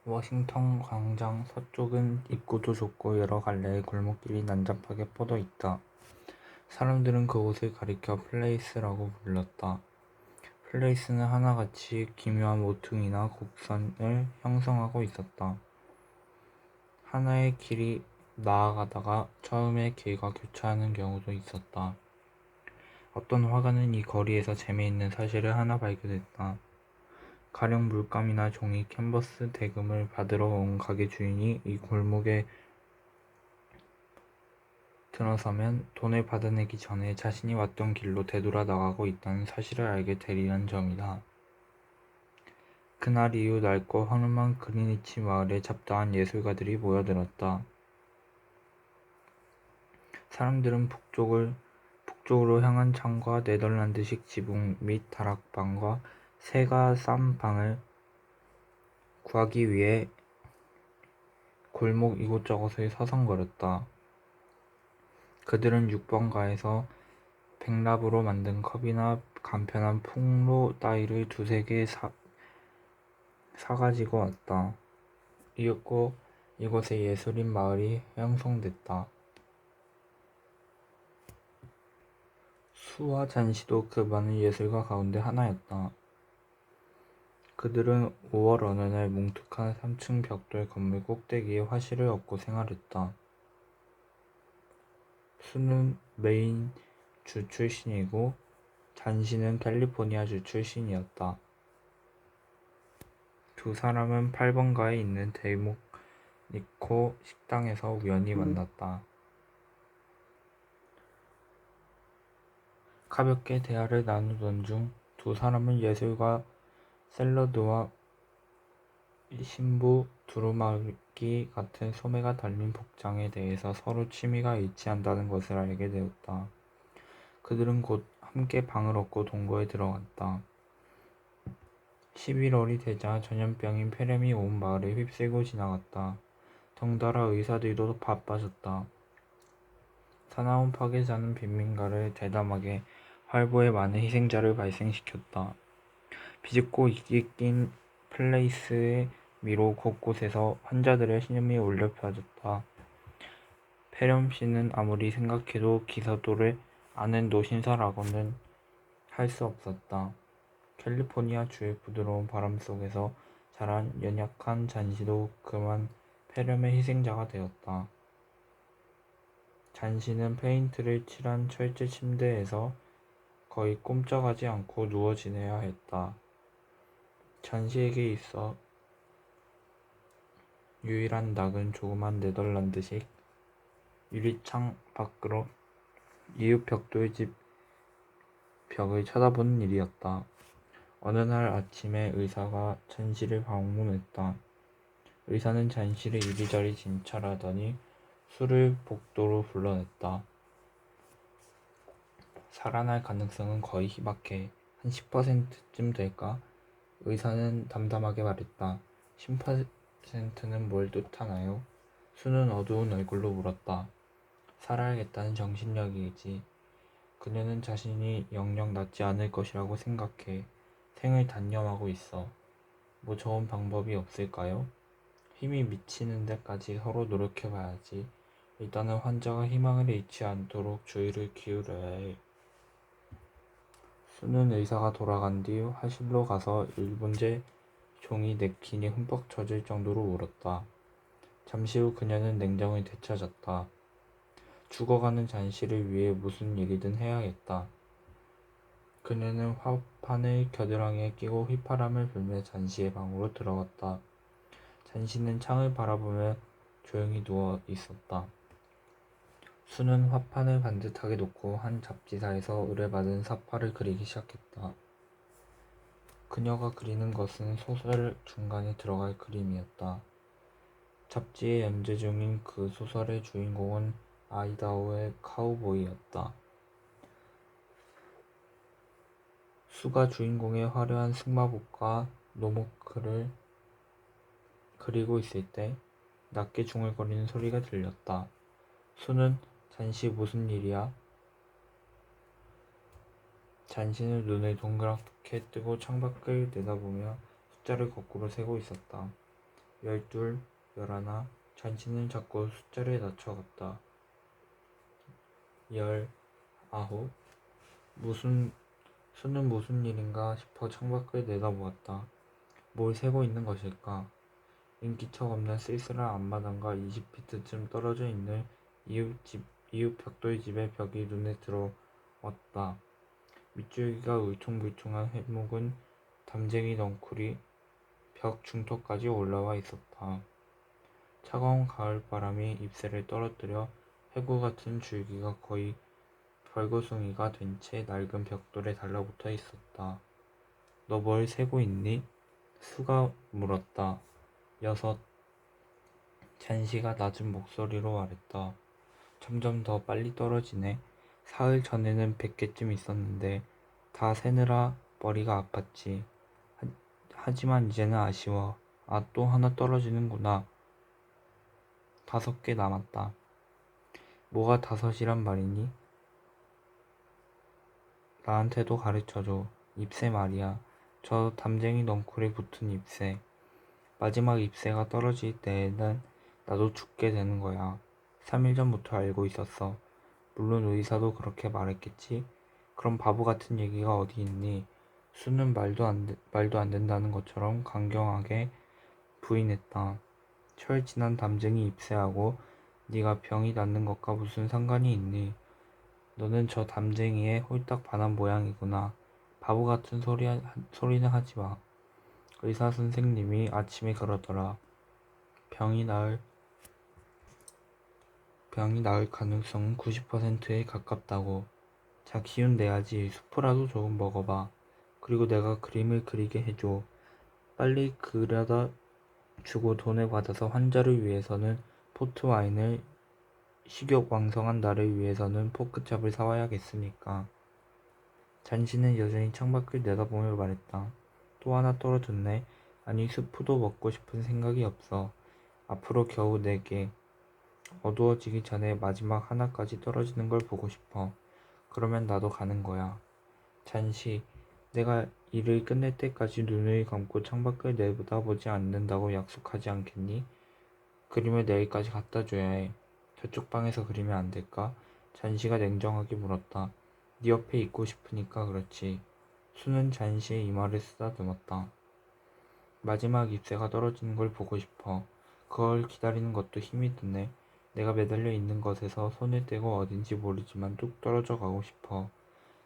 워싱턴 광장 서쪽은 입구도 좁고 여러 갈래의 골목길이 난잡하게 뻗어 있다. 사람들은 그곳을 가리켜 플레이스라고 불렀다. 플레이스는 하나같이 기묘한 모퉁이나 곡선을 형성하고 있었다. 하나의 길이 나아가다가 처음에 길과 교차하는 경우도 있었다. 어떤 화가는 이 거리에서 재미있는 사실을 하나 발견했다. 가령 물감이나 종이, 캔버스 대금을 받으러 온 가게 주인이 이 골목에 들어서면 돈을 받아내기 전에 자신이 왔던 길로 되돌아 나가고 있다는 사실을 알게 되리란 점이다. 그날 이후 낡고 허름한 그리니치 마을에 잡다한 예술가들이 모여들었다. 사람들은 북쪽으로 향한 창과 네덜란드식 지붕 및 다락방과 새가 싼 방을 구하기 위해 골목 이곳저곳을 서성거렸다. 그들은 6번가에서 백납으로 만든 컵이나 간편한 풍로 따위를 두세 개 사가지고 왔다. 이윽고 이곳에 예술인 마을이 형성됐다. 수와 잔시도 그 많은 예술가 가운데 하나였다. 그들은 5월 어느 날 뭉툭한 3층 벽돌 건물 꼭대기에 화실을 엎고 생활했다. 수는 메인 주 출신이고 잔시는 캘리포니아주 출신이었다. 두 사람은 8번가에 있는 델모니코 식당에서 우연히 만났다. 가볍게 대화를 나누던 중 두 사람은 예술가 샐러드와 신부 두루마기 같은 소매가 달린 복장에 대해서 서로 취미가 일치한다는 것을 알게 되었다. 그들은 곧 함께 방을 얻고 동거에 들어갔다. 11월이 되자 전염병인 폐렴이 온 마을을 휩쓸고 지나갔다. 덩달아 의사들도 바빠졌다. 사나운 파괴자는 빈민가를 대담하게 활보해 많은 희생자를 발생시켰다. 비집고 이끼 낀 플레이스의 미로 곳곳에서 환자들의 신음이 울려 퍼졌다. 폐렴 씨는 아무리 생각해도 기사도를 아는 노신사라고는 할 수 없었다. 캘리포니아 주의 부드러운 바람 속에서 자란 연약한 잔시도 그만 폐렴의 희생자가 되었다. 잔시는 페인트를 칠한 철제 침대에서 거의 꼼짝하지 않고 누워 지내야 했다. 잔시에게 있어 유일한 낙은 조그만 네덜란드식 유리창 밖으로 이웃 벽돌집 벽을 쳐다보는 일이었다. 어느 날 아침에 의사가 잔시를 방문했다. 의사는 잔시를 이리저리 진찰하더니 술을 복도로 불러냈다. 살아날 가능성은 거의 희박해. 한 10%쯤 될까? 의사는 담담하게 말했다. 10%는 뭘 뜻하나요? 수는 어두운 얼굴로 물었다. 살아야겠다는 정신력이지. 그녀는 자신이 영영 낫지 않을 것이라고 생각해. 생을 단념하고 있어. 뭐 좋은 방법이 없을까요? 힘이 미치는 데까지 서로 노력해봐야지. 일단은 환자가 희망을 잃지 않도록 주의를 기울여야 해. 수는 의사가 돌아간 뒤 화실로 가서 1분째 종이 냅킨이 흠뻑 젖을 정도로 울었다. 잠시 후 그녀는 냉정을 되찾았다. 죽어가는 잔시를 위해 무슨 일이든 해야겠다. 그녀는 화판을 겨드랑이에 끼고 휘파람을 불며 잔시의 방으로 들어갔다. 잔시는 창을 바라보며 조용히 누워 있었다. 수는 화판을 반듯하게 놓고 한 잡지사에서 의뢰받은 사파를 그리기 시작했다. 그녀가 그리는 것은 소설 중간에 들어갈 그림이었다. 잡지에 연재 중인 그 소설의 주인공은 아이다호의 카우보이였다. 수가 주인공의 화려한 승마복과 노모크를 그리고 있을 때 낮게 중얼거리는 소리가 들렸다. 수는 잔시 무슨 일이야? 잔시는 눈을 동그랗게 뜨고 창밖을 내다보며 숫자를 거꾸로 세고 있었다. 12, 11. 잔치는 자꾸 숫자를 낮춰갔다. 19. 수는 무슨 일인가 싶어 창밖을 내다보았다. 뭘 세고 있는 것일까? 인기척 없는 쓸쓸한 앞마당과 20피트쯤 떨어져 있는 이웃 벽돌 집의 벽이 눈에 들어왔다. 밑줄기가 울퉁불퉁한 해묵은 담쟁이 넝쿨이 벽 중턱까지 올라와 있었다. 차가운 가을바람이 잎새를 떨어뜨려 해구 같은 줄기가 거의 벌거숭이가 된 채 낡은 벽돌에 달라붙어 있었다. 너 뭘 세고 있니? 수가 물었다. 6. 잔시가 낮은 목소리로 말했다. 점점 더 빨리 떨어지네. 사흘 전에는 100개쯤 있었는데 다 세느라 머리가 아팠지. 하지만 이제는 아쉬워. 아, 또 하나 떨어지는구나. 5개 남았다. 뭐가 5이란 말이니? 나한테도 가르쳐줘. 잎새 말이야. 저 담쟁이 넝쿨에 붙은 잎새. 마지막 잎새가 떨어질 때에는 나도 죽게 되는 거야. 3일 전부터 알고 있었어. 물론 의사도 그렇게 말했겠지. 그럼 바보 같은 얘기가 어디 있니? 수는 말도 안 된다는 것처럼 강경하게 부인했다. 철 지난 담쟁이 잎새하고 네가 병이 낫는 것과 무슨 상관이 있니? 너는 저 담쟁이에 홀딱 반한 모양이구나. 바보 같은 소리는 하지 마. 의사 선생님이 아침에 그러더라. 병이 나을 가능성은 90%에 가깝다고. 자, 기운 내야지. 수프라도 조금 먹어봐. 그리고 내가 그림을 그리게 해줘. 빨리 그려다 주고 돈을 받아서 환자를 위해서는 포트 와인을, 식욕 왕성한 나를 위해서는 포크찹을 사와야겠으니까. 잔시는 여전히 창밖을 내다보며 말했다. 또 하나 떨어졌네. 아니, 수프도 먹고 싶은 생각이 없어. 앞으로 겨우 4개. 어두워지기 전에 마지막 하나까지 떨어지는 걸 보고 싶어. 그러면 나도 가는 거야. 잔시, 내가 일을 끝낼 때까지 눈을 감고 창밖을 내다보지 않는다고 약속하지 않겠니? 그림을 내일까지 갖다 줘야 해. 저쪽 방에서 그리면 안 될까? 잔시가 냉정하게 물었다. 네 옆에 있고 싶으니까 그렇지. 수는 잔시의 이마를 쓰다듬었다. 마지막 잎새가 떨어지는 걸 보고 싶어. 그걸 기다리는 것도 힘이 드네. 내가 매달려 있는 것에서 손을 떼고 어딘지 모르지만 뚝 떨어져 가고 싶어.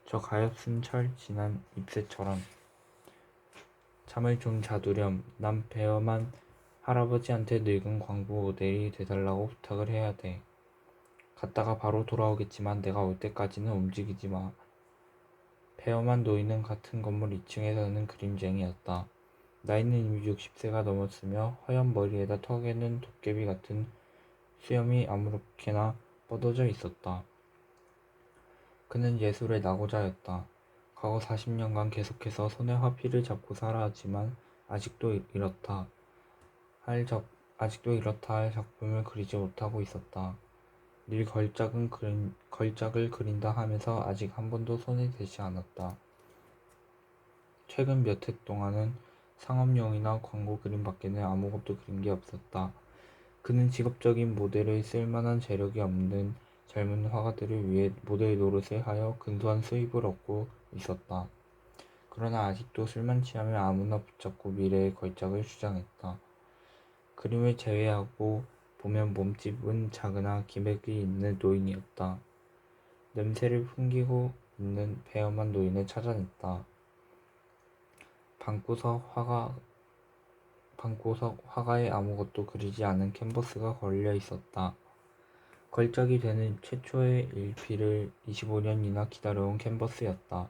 저 가엾은 철 지난 잎새처럼. 잠을 좀 자두렴. 난 베어만 할아버지한테 늙은 광부 모델이 돼달라고 부탁을 해야 돼. 갔다가 바로 돌아오겠지만 내가 올 때까지는 움직이지 마. 베어만 노인은 같은 건물 2층에 사는 그림쟁이였다. 나이는 이미 60세가 넘었으며 허연 머리에다 턱에는 도깨비 같은 수염이 아무렇게나 뻗어져 있었다. 그는 예술의 낙오자였다. 과거 40년간 계속해서 손에 화필을 잡고 살아왔지만 아직도 이렇다 할 작품을 그리지 못하고 있었다. 늘 걸작을 그린다 하면서 아직 한 번도 손에 대지 않았다. 최근 몇 해 동안은 상업용이나 광고 그림밖에는 아무것도 그린 게 없었다. 그는 직업적인 모델을 쓸 만한 재력이 없는 젊은 화가들을 위해 모델 노릇을 하여 근소한 수입을 얻고 있었다. 그러나 아직도 술만 취하면 아무나 붙잡고 미래의 걸작을 주장했다. 그림을 제외하고 보면 몸집은 작으나 기백이 있는 노인이었다. 냄새를 풍기고 있는 배엄한 노인을 찾아냈다. 방구석 화가에 아무것도 그리지 않은 캔버스가 걸려 있었다. 걸작이 되는 최초의 일피를 25년이나 기다려온 캔버스였다.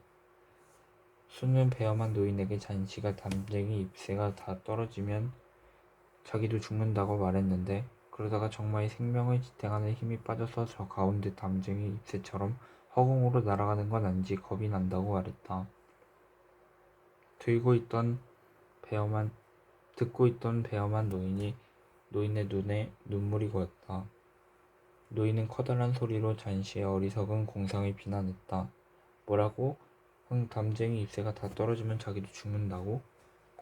수는 배엄한 노인에게 잔시가 담쟁이 잎새가 다 떨어지면 자기도 죽는다고 말했는데 그러다가 정말 생명을 지탱하는 힘이 빠져서 저 가운데 담쟁이 잎새처럼 허공으로 날아가는 건 아닌지 겁이 난다고 말했다. 듣고 있던 배엄한 노인의 눈에 눈물이 고였다. 노인은 커다란 소리로 잔시의 어리석은 공상을 비난했다. 뭐라고? 담쟁이 잎새가 다 떨어지면 자기도 죽는다고?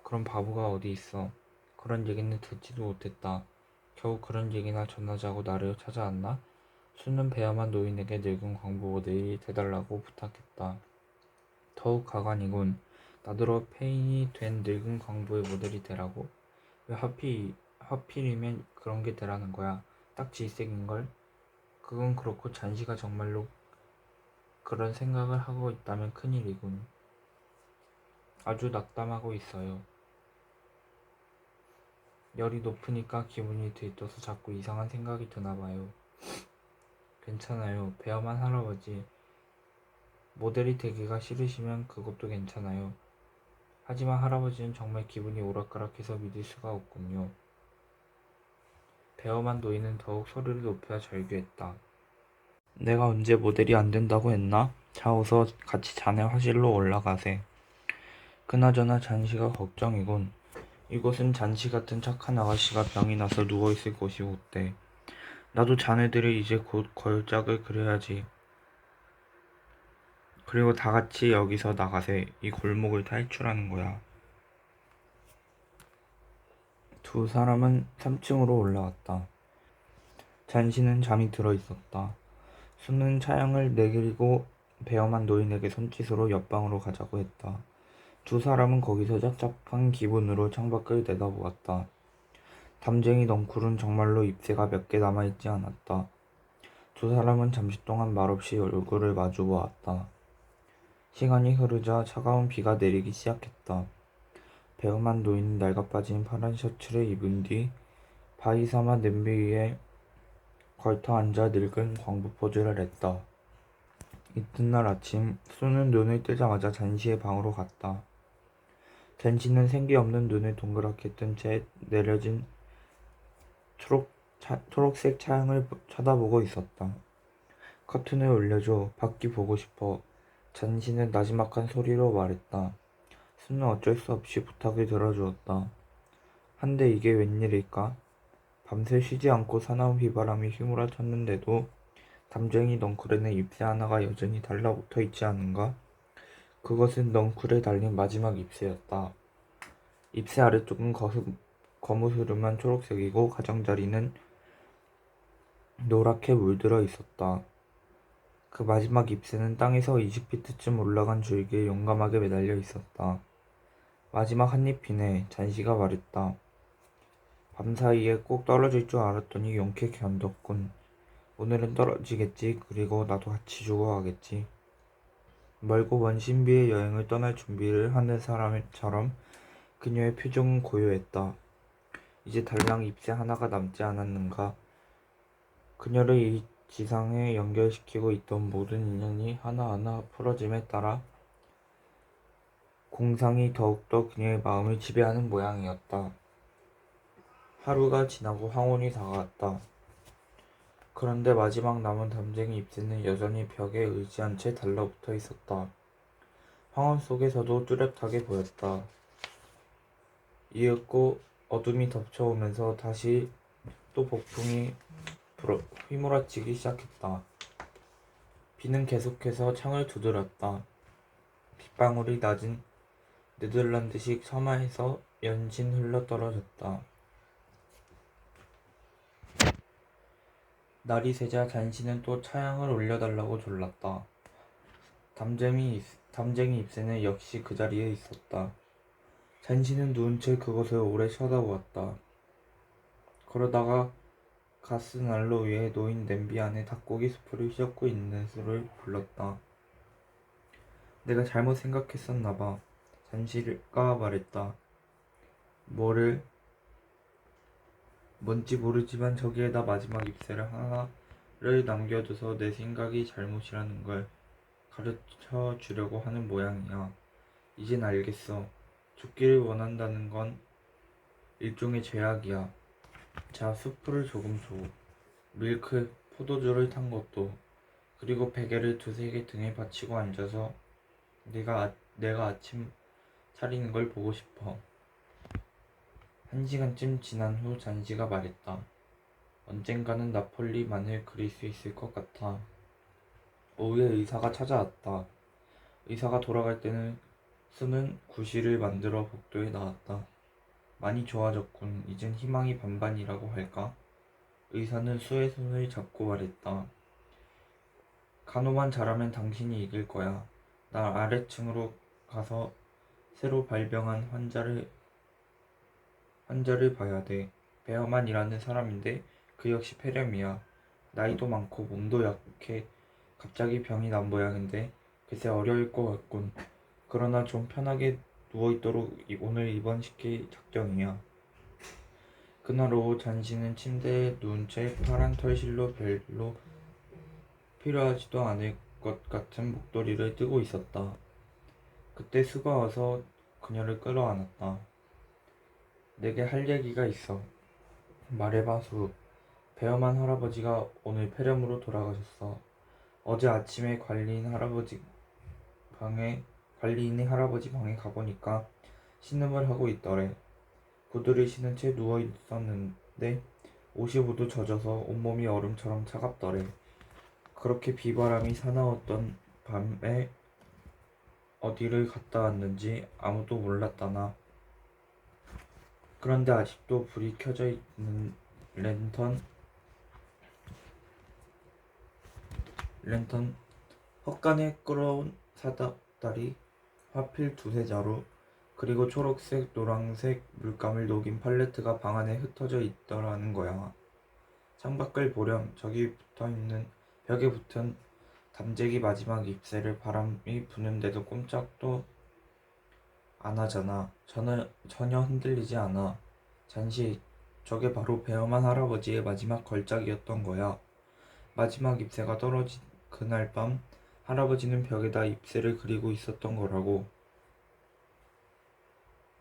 그럼 바보가 어디 있어? 그런 얘기는 듣지도 못했다. 겨우 그런 얘기나 전하자고 나를 찾아왔나? 수는 배엄한 노인에게 늙은 광부 모델이 돼달라고 부탁했다. 더욱 가관이군. 나더러 폐인이 된 늙은 광부의 모델이 되라고? 왜 하필이면 그런 게 되라는 거야? 딱 질색인걸? 그건 그렇고 잔씨가 정말로 그런 생각을 하고 있다면 큰일이군. 아주 낙담하고 있어요. 열이 높으니까 기분이 들떠서 자꾸 이상한 생각이 드나봐요. 괜찮아요. 배엄한 할아버지. 모델이 되기가 싫으시면 그것도 괜찮아요. 하지만 할아버지는 정말 기분이 오락가락해서 믿을 수가 없군요. 배엄한 노인은 더욱 소리를 높여 절규했다. 내가 언제 모델이 안 된다고 했나? 자, 어서 같이 자네 화실로 올라가세. 그나저나 잔씨가 걱정이군. 이곳은 잔씨 같은 착한 아가씨가 병이 나서 누워있을 곳이 어때? 나도 자네들이 이제 곧 걸작을 그려야지. 그리고 다 같이 여기서 나가세. 이 골목을 탈출하는 거야. 두 사람은 3층으로 올라왔다. 잔씨는 잠이 들어 있었다. 수는 차양을 내리고 배엄한 노인에게 손짓으로 옆방으로 가자고 했다. 두 사람은 거기서 착잡한 기분으로 창밖을 내다보았다. 담쟁이 넝쿨은 정말로 잎새가 몇 개 남아있지 않았다. 두 사람은 잠시 동안 말없이 얼굴을 마주 보았다. 시간이 흐르자 차가운 비가 내리기 시작했다. 배엄한 노인은 낡아빠진 파란 셔츠를 입은 뒤 바위 삼아 냄비 위에 걸터 앉아 늙은 광부 포즈를 했다. 이튿날 아침 수는 눈을 뜨자마자 잔씨의 방으로 갔다. 잔씨는 생기 없는 눈을 동그랗게 뜬 채 내려진 초록색 차양을 쳐다보고 있었다. 커튼을 올려줘. 밖이 보고 싶어. 잔씨는 나지막한 소리로 말했다. 수는 어쩔 수 없이 부탁을 들어주었다. 한데 이게 웬일일까? 밤새 쉬지 않고 사나운 비바람이 휘몰아쳤는데도 담쟁이 넝쿨에는 잎새 하나가 여전히 달라붙어 있지 않은가? 그것은 넝쿨에 달린 마지막 잎새였다. 잎새 아래쪽은 거무스름한 초록색이고 가장자리는 노랗게 물들어 있었다. 그 마지막 잎새는 땅에서 20피트쯤 올라간 줄기에 용감하게 매달려 있었다. 마지막 한 잎이네. 잔씨가 말했다. 밤사이에 꼭 떨어질 줄 알았더니 용케 견뎠군. 오늘은 떨어지겠지. 그리고 나도 같이 죽어가겠지. 멀고 먼 신비의 여행을 떠날 준비를 하는 사람처럼 그녀의 표정은 고요했다. 이제 달랑 잎새 하나가 남지 않았는가. 그녀를 이 지상에 연결시키고 있던 모든 인연이 하나하나 풀어짐에 따라 공상이 더욱더 그녀의 마음을 지배하는 모양이었다. 하루가 지나고 황혼이 다가왔다. 그런데 마지막 남은 담쟁이 잎새는 여전히 벽에 의지한 채 달라붙어 있었다. 황혼 속에서도 뚜렷하게 보였다. 이윽고 어둠이 덮쳐오면서 다시 또 폭풍이 휘몰아치기 시작했다. 비는 계속해서 창을 두드렸다. 빗방울이 낮은 네덜란드식 서마에서 연신 흘러떨어졌다. 날이 새자 잔씨는 또 차양을 올려달라고 졸랐다. 담쟁이 잎새는 역시 그 자리에 있었다. 잔씨는 누운 채 그것을 오래 쳐다보았다. 그러다가 가스 난로 위에 놓인 냄비 안에 닭고기 수프를 휘젓고 있는 수를 불렀다. 내가 잘못 생각했었나 봐. 잔씨가 말했다. 뭐를? 뭔지 모르지만 저기에다 마지막 잎새를 하나를 남겨둬서 내 생각이 잘못이라는 걸 가르쳐 주려고 하는 모양이야. 이젠 알겠어. 죽기를 원한다는 건 일종의 죄악이야. 자, 수프를 조금 줘. 밀크, 포도주를 탄 것도. 그리고 베개를 두세 개 등에 받치고 앉아서 내가 아침 차리는 걸 보고 싶어. 1시간쯤 지난 후 잔씨가 말했다. 언젠가는 나폴리만을 그릴 수 있을 것 같아. 오후에 의사가 찾아왔다. 의사가 돌아갈 때는 수는 구실을 만들어 복도에 나왔다. 많이 좋아졌군. 이젠 희망이 반반이라고 할까? 의사는 수의 손을 잡고 말했다. 간호만 잘하면 당신이 이길 거야. 나 아래층으로 가서 새로 발병한 환자를 봐야 돼. 베어만 일하는 사람인데 그 역시 폐렴이야. 나이도 많고 몸도 약해. 갑자기 병이 난 모양인데 글쎄 어려울 것 같군. 그러나 좀 편하게 누워있도록 오늘 입원시킬 작정이야. 그날 오후 잔씨는 침대에 누운 채 파란 털실로 별로 필요하지도 않을 것 같은 목도리를 뜨고 있었다. 그때 수가 와서 그녀를 끌어안았다. 내게 할 얘기가 있어. 말해봐, 수. 배엄한 할아버지가 오늘 폐렴으로 돌아가셨어. 어제 아침에 관리인이 할아버지 방에 가보니까 신음을 하고 있더래. 구두를 신은 채 누워 있었는데 옷이 모두 젖어서 온몸이 얼음처럼 차갑더래. 그렇게 비바람이 사나웠던 밤에 어디를 갔다 왔는지 아무도 몰랐다나. 그런데 아직도 불이 켜져 있는 랜턴, 헛간에 끌어온 사닥다리, 화필 두세 자루, 그리고 초록색, 노란색 물감을 녹인 팔레트가 방 안에 흩어져 있더라는 거야. 창밖을 보렴. 벽에 붙은 담재기 마지막 잎새를 바람이 부는데도 꼼짝도 안 하잖아. 전혀 흔들리지 않아. 잠시, 저게 바로 배엄한 할아버지의 마지막 걸작이었던 거야. 마지막 잎새가 떨어진 그날 밤 할아버지는 벽에다 잎새를 그리고 있었던 거라고.